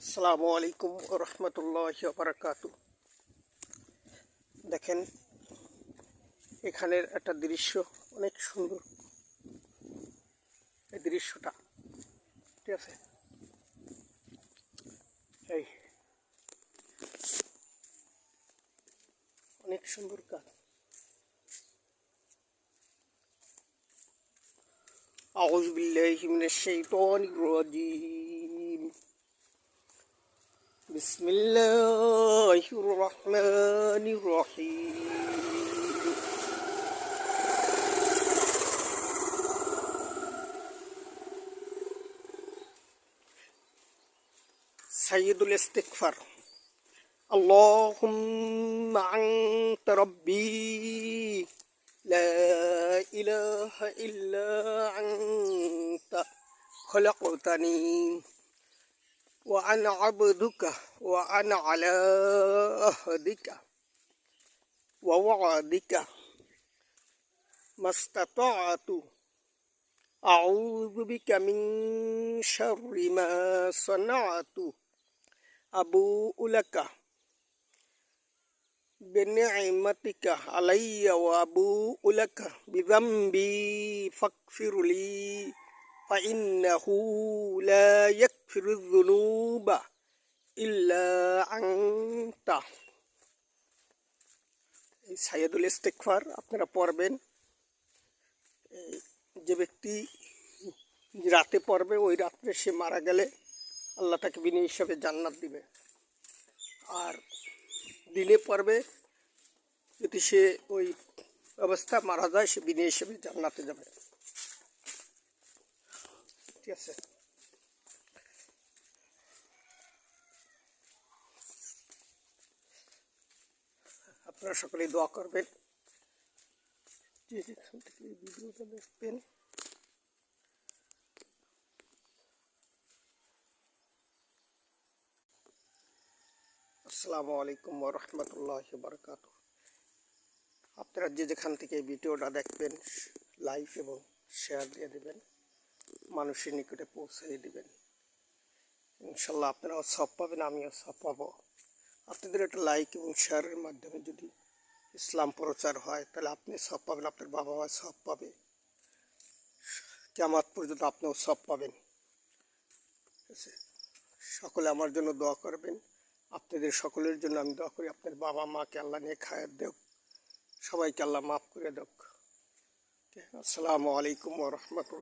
আসসালামু আলাইকুম ওয়া রাহমাতুল্লাহি ওয়া বারাকাতুহু। দেখেন এখানের একটা দৃশ্য অনেক সুন্দর। এই দৃশ্যটা ঠিক আছে, এই অনেক সুন্দর কাজ। আউযু বিল্লাহি মিনাশ শাইতানির রাজীম। বিসমিল্লাহির রহমানির রহিম। সাইয়্যিদুল ইস্তিগফার। আল্লাহুম্মা আনতা রাব্বি লা ইলাহা ইল্লা আনতা খলাকতানি ওয়া আনা আবদুকা ওয়া আনা আলা আহদিকা ওয়া ওয়াদিকা মাস্তাতা'তু আউযু বিকা মিন শাররি মা সানা'তু আবু'ু লাকা বিনি'মাতিকা আলাইয়া ওয়া আবু'ু লাকা বিযামবি ফাগফিরলি ফাইন্নাহু লা ইয়াগফিরুয যুনুবা ইল্লা আনতা। এই সাইয়্যিদুল ইস্তিগফার আপনারা পড়বেন। যে ব্যক্তি রাতে পড়বে ওই রাত্রে সে মারা গেলে আল্লাহ তাকে বিনা হিসাবে জান্নাত দিবে, আর দিনে পড়বে যদি সে ওই অবস্থা মারা যায় সে বিনা হিসাবে জান্নাতে যাবে। ঠিক আছে, আপনারা সকলেই দোয়া করবেন। যে যেখান থেকে এই ভিডিওটা দেখবেন আসসালামু আলাইকুম ওয়া রাহমাতুল্লাহি ওয়া বারাকাতুহু। আপনারা যে যেখান থেকে এই ভিডিওটা দেখবেন লাইক এবং শেয়ার দিয়ে দেবেন, মানুষের নিকটে পৌঁছে দিবেন। ইনশাল্লাহ আপনারাও সব পাবেন, আমিও সব পাবো। আপনাদের একটা লাইক এবং শেয়ারের মাধ্যমে যদি ইসলাম প্রচার হয় তাহলে আপনি সব পাবেন, আপনার বাবা মা সব পাবে, কিয়ামত পর্যন্ত আপনিও সব পাবেন। ঠিক আছে, সকলে আমার জন্য দোয়া করবেন। আপনাদের সকলের জন্য আমি দোয়া করি আপনার বাবা মাকে আল্লাহ নিয়ে খায়াত দেখ, সবাইকে আল্লাহ মাফ করে দেখ। আসসালামু আলাইকুম ওয়া রাহমাতুল্লাহ।